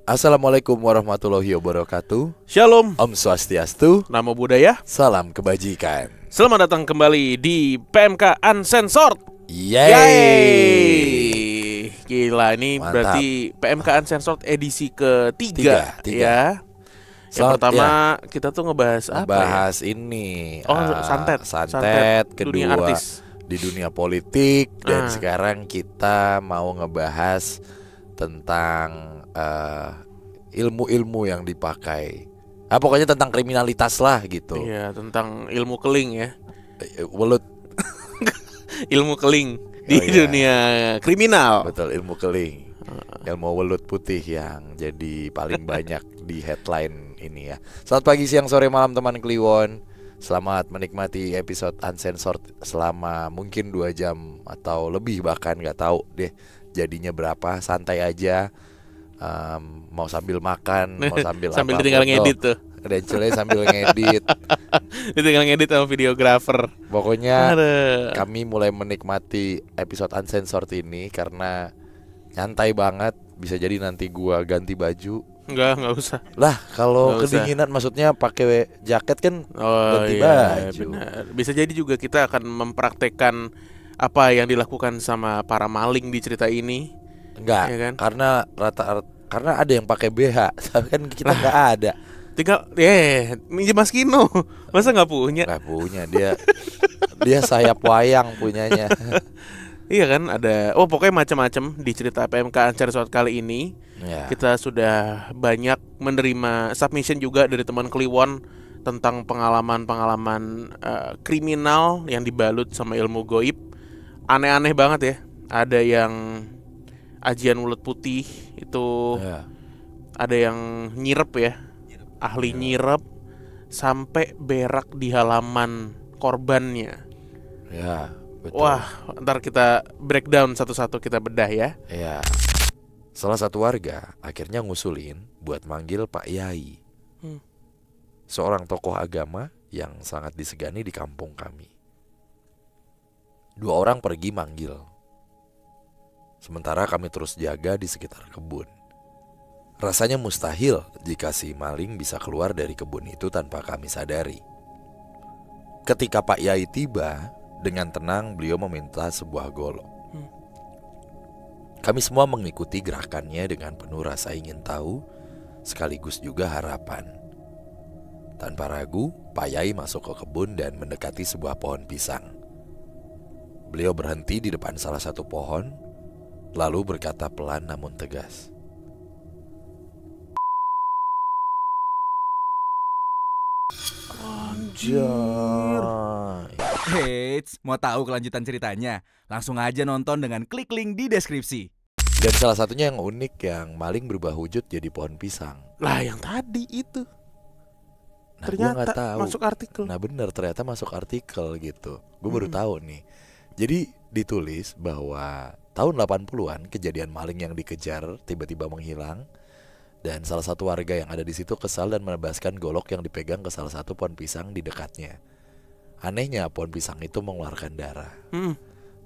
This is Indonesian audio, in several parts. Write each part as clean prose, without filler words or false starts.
Assalamualaikum warahmatullahi wabarakatuh. Shalom, Om Swastiastu. Namo Buddhaya. Salam kebajikan. Selamat datang kembali di PMK Uncensored. Yeay. Gila, ini Mantap. berarti PMK Uncensored edisi ketiga. Tiga. Ya. Yang Selamat, pertama kita tuh ngebahas apa ya? Bahas ini Santet kedua dunia artis. di dunia politik. Dan Ah. sekarang kita mau ngebahas tentang ilmu-ilmu yang dipakai. Pokoknya tentang kriminalitas lah gitu. Iya, tentang ilmu keling ya. Welut. Ilmu keling di iya. dunia kriminal. Betul, ilmu keling. Ilmu welut putih yang jadi paling banyak di headline ini ya. Selamat pagi, siang, sore, malam teman Kliwon. Selamat menikmati episode Uncensored selama mungkin 2 jam atau lebih, bahkan gak tahu deh jadinya berapa. Santai aja, mau sambil makan, mau sambil Sambil apapun. ditinggal ngedit tuh. Credentialnya sambil ngedit. Ditinggal ngedit sama videografer. Pokoknya Aduh. kami mulai menikmati episode Uncensored ini karena nyantai banget. Bisa jadi nanti gua ganti baju. Enggak usah. Lah kalau Nggak usah. kedinginan maksudnya pakai jaket kan Oh ganti iya, baju. benar. Bisa jadi juga kita akan mempraktekkan apa yang dilakukan sama para maling di cerita ini. Enggak, Iya kan? karena ada yang pakai BH, tapi kan kita nggak ada. Tinggal minjem Mas Kino. Masa nggak punya? Nggak punya dia sayap wayang punyanya. Iya kan, ada. Oh, pokoknya macam-macam di cerita PMK Uncensored kali ini. Ya. Kita sudah banyak menerima submission juga dari teman Kliwon tentang pengalaman-pengalaman kriminal yang dibalut sama ilmu goib. Aneh-aneh banget ya. Ada yang ajian mulut putih itu, Ya. ada yang nyirep ya, ahli nyirep sampai berak di halaman korbannya. Ya, betul. Wah, ntar kita breakdown satu-satu, kita bedah ya. Ya. Salah satu warga akhirnya ngusulin buat manggil Pak Yai, seorang tokoh agama yang sangat disegani di kampung kami. 2 orang pergi manggil, sementara kami terus jaga di sekitar kebun. Rasanya mustahil jika si maling bisa keluar dari kebun itu tanpa kami sadari. Ketika Pak Yai tiba, dengan tenang beliau meminta sebuah golok. Kami semua mengikuti gerakannya dengan penuh rasa ingin tahu, sekaligus juga harapan. Tanpa ragu, Pak Yai masuk ke kebun dan mendekati sebuah pohon pisang. Beliau berhenti di depan salah satu pohon, lalu berkata pelan namun tegas, "Anjay." Eits, mau tahu kelanjutan ceritanya? Langsung aja nonton dengan klik link di deskripsi. Dan salah satunya yang unik, yang maling berubah wujud jadi pohon pisang. Lah, yang tadi itu Nah, gua nggak ternyata tahu. masuk artikel. Nah bener, ternyata masuk artikel gitu. Gue baru tahu nih. Jadi ditulis bahwa tahun 80-an kejadian maling yang dikejar tiba-tiba menghilang. Dan salah satu warga yang ada di situ kesal dan menebaskan golok yang dipegang ke salah satu pohon pisang di dekatnya. Anehnya pohon pisang itu mengeluarkan darah.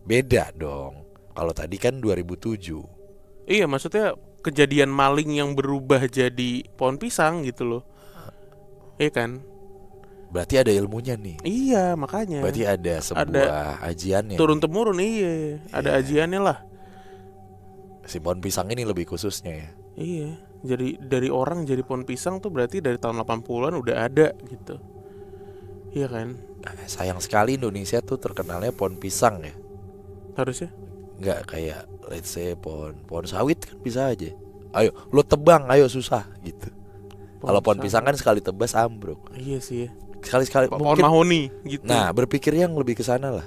Beda dong. Kalau tadi kan 2007. Iya, maksudnya kejadian maling yang berubah jadi pohon pisang gitu loh. Iya kan? Berarti ada ilmunya nih. Iya, makanya. Berarti ada sebuah ajiannya. Turun temurun, iya. Ada Iya. ajiannya lah. Si pohon pisang ini lebih khususnya ya. Iya. Jadi dari orang jadi pohon pisang tuh berarti dari tahun 80-an udah ada gitu. Iya kan? Sayang sekali Indonesia tuh terkenalnya pohon pisang ya. Harusnya. Nggak kayak let's say pohon sawit kan bisa aja. Ayo lo tebang, ayo susah gitu. Kalau pohon pisang kan sekali tebas ambruk. Iya sih ya. Sekali Pohon mahoni gitu. Nah berpikir yang lebih ke sana lah.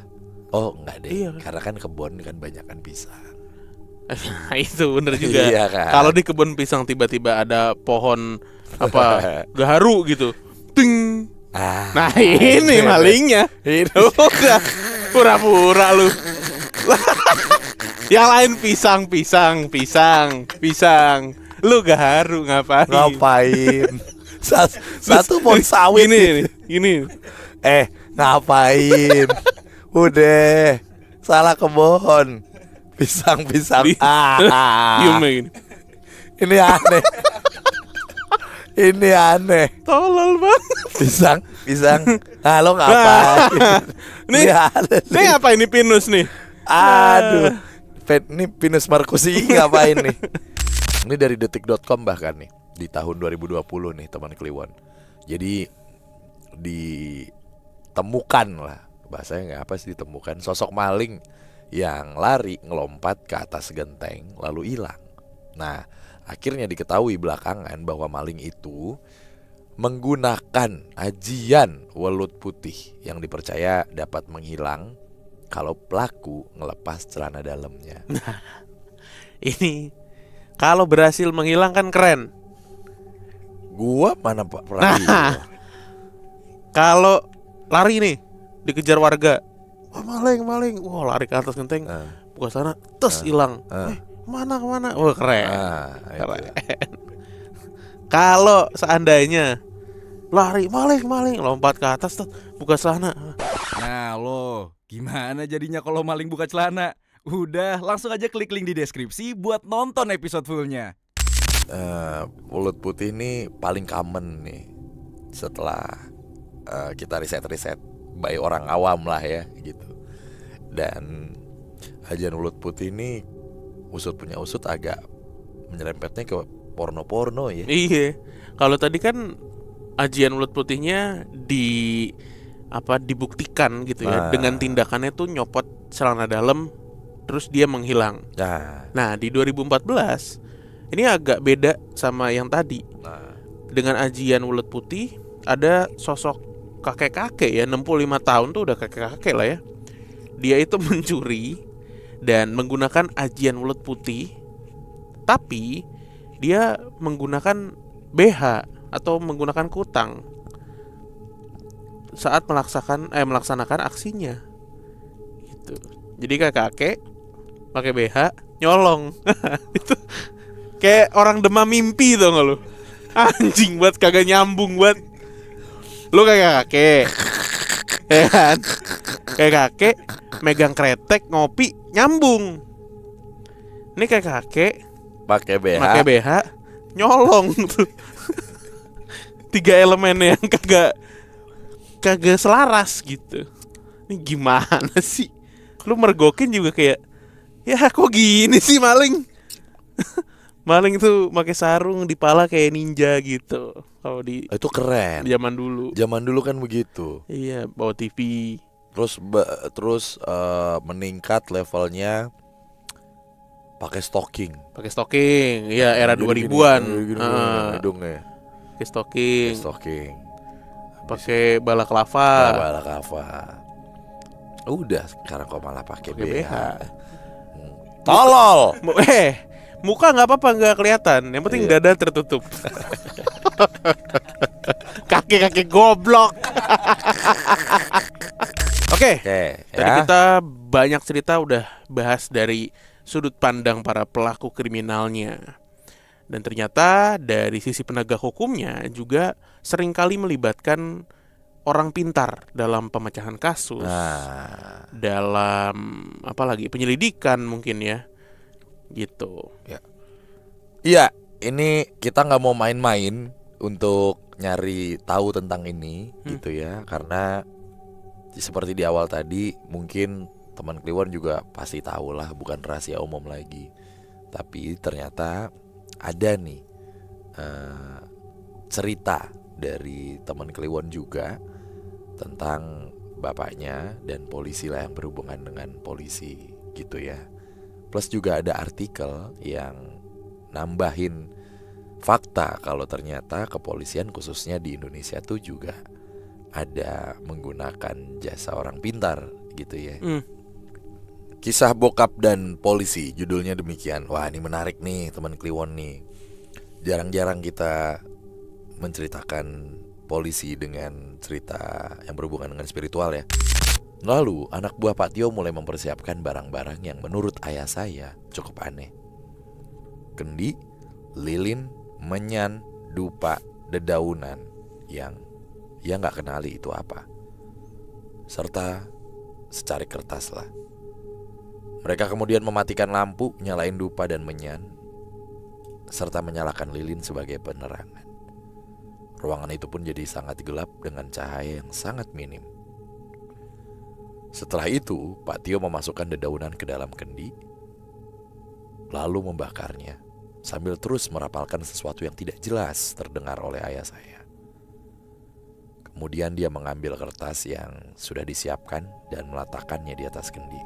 Oh enggak deh. Iya. Karena kan kebun kan banyak kan pisang. Itu bener juga. Iya kan? Kalau di kebun pisang tiba-tiba ada pohon apa gaharu gitu. Ting. Nah ini malingnya. Itu Udah pura-pura lu. Yang lain pisang. Lu gaharu ngapain? Satu pohon sawit Gini. Ngapain? Udah salah kebun. Pisang. Diem gini. Ini aneh. Ini aneh. Tolol banget. Pisang. Ah, lo ngapain? Nih, aneh Ini apa ini pinus nih? Aduh. Ini Pinus Markusi ngapain nih? Ini dari detik.com bahkan nih, di tahun 2020 nih teman Kliwon. Jadi ditemukan lah, bahasanya nggak apa sih, ditemukan sosok maling yang lari ngelompat ke atas genteng lalu hilang. Nah, akhirnya diketahui belakangan bahwa maling itu menggunakan ajian welut putih yang dipercaya dapat menghilang kalau pelaku ngelepas celana dalamnya. Ini kalau berhasil menghilangkan keren. Gua mana pernah gitu. Kalau lari nih dikejar warga, wah maling, wah lari ke atas genteng, buka sana, tes hilang. Kemana? Wah keren. Keren. Kalau seandainya lari maling, lompat ke atas, buka celana. Nah lo, gimana jadinya kalau maling buka celana? Udah, langsung aja klik link di deskripsi buat nonton episode fullnya. Welut putih ini paling common nih setelah kita riset by orang awam lah ya gitu. Dan ajian welut putih ini usut agak menyerempetnya ke porno ya. Iya. Kalau tadi kan ajian welut putihnya dibuktikan gitu ya, dengan tindakannya tuh nyopot celana dalam terus dia menghilang. Nah, di 2014 ini agak beda sama yang tadi. Dengan ajian welut putih ada sosok kakek-kakek ya, 65 tahun tuh udah kakek-kakek lah ya. Dia itu mencuri dan menggunakan ajian welut putih, tapi dia menggunakan BH atau menggunakan kutang saat melaksanakan aksinya. Gitu. Jadi kakek pakai BH nyolong. Itu kayak orang demam mimpi tuh nggak lu? Anjing banget, kagak nyambung banget. Lu kayak kakek, ya kan? Kayak kakek megang kretek ngopi nyambung. Ini kayak kakek pakai BH nyolong tuh. 3 elemen yang kagak selaras gitu. Ini gimana sih? Lu mergokin juga kayak, ya kok gini sih maling? Maling itu pakai sarung di pala kayak ninja gitu. Kalau itu keren. Zaman dulu. Zaman dulu kan begitu. Iya, bawa TV. Terus meningkat levelnya pakai stocking. Iya, era 2000-an. Hidungnya. Pakai stocking. Pakai Pakai balaklava. Udah, sekarang kok malah pakai BH. Tolol. Muka nggak apa-apa, nggak kelihatan. Yang penting dada tertutup. Kaki goblok. Oke. Tadi kita banyak cerita udah bahas dari sudut pandang para pelaku kriminalnya. Dan ternyata dari sisi penegak hukumnya juga seringkali melibatkan orang pintar dalam pemecahan kasus, dalam apalagi penyelidikan mungkin ya, gitu. Iya, ini kita nggak mau main-main untuk nyari tahu tentang ini, gitu ya, karena seperti di awal tadi mungkin teman Kliwon juga pasti tahu lah, bukan rahasia umum lagi. Tapi ternyata ada nih cerita dari teman Kliwon juga tentang bapaknya dan polisi lah yang berhubungan dengan polisi gitu ya. Plus juga ada artikel yang nambahin fakta kalau ternyata kepolisian khususnya di Indonesia tuh juga ada menggunakan jasa orang pintar gitu ya. Kisah bokap dan polisi, judulnya demikian. Wah, ini menarik nih teman Kliwon nih. Jarang-jarang kita menceritakan polisi dengan cerita yang berhubungan dengan spiritual ya. Lalu anak buah Pak Tio mulai mempersiapkan barang-barang yang menurut ayah saya cukup aneh. Kendi, lilin, menyan, dupa, dedaunan yang ia gak kenali itu apa. Serta secari kertas lah. Mereka kemudian mematikan lampu, nyalain dupa dan menyan, serta menyalakan lilin sebagai penerangan. Ruangan itu pun jadi sangat gelap dengan cahaya yang sangat minim. Setelah itu, Pak Tio memasukkan dedaunan ke dalam kendi, lalu membakarnya, sambil terus merapalkan sesuatu yang tidak jelas terdengar oleh ayah saya. Kemudian dia mengambil kertas yang sudah disiapkan dan meletakkannya di atas kendi.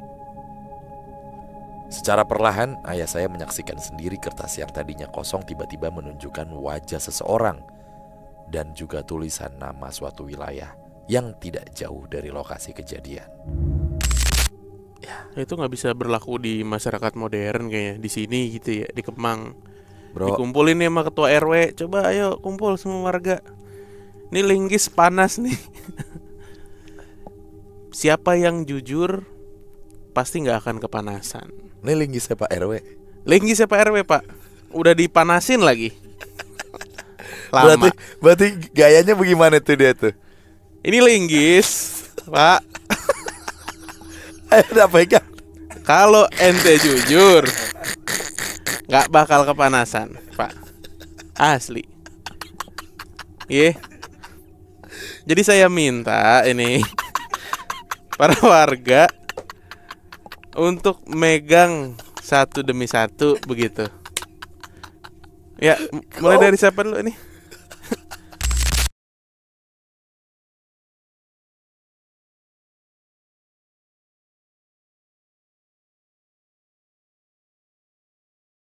Secara perlahan, ayah saya menyaksikan sendiri kertas yang tadinya kosong tiba-tiba menunjukkan wajah seseorang dan juga tulisan nama suatu wilayah yang tidak jauh dari lokasi kejadian. Itu nggak bisa berlaku di masyarakat modern kayaknya, di sini gitu ya, di Kemang. Bro, Dikumpulin nih sama ketua RW, coba ayo kumpul semua warga. Ini linggis panas nih. Siapa yang jujur pasti nggak akan kepanasan. ini linggisnya Pak RW. Linggis Pak RW Pak, udah dipanasin lagi. Lama. Berarti gayanya bagaimana tuh dia tuh? Ini linggis, Pak. Ayo udah pegang. Kalau ente jujur, nggak bakal kepanasan, Pak. Asli. Iya. Jadi saya minta ini para warga untuk megang satu demi satu begitu. Ya, mulai dari siapa dulu ini?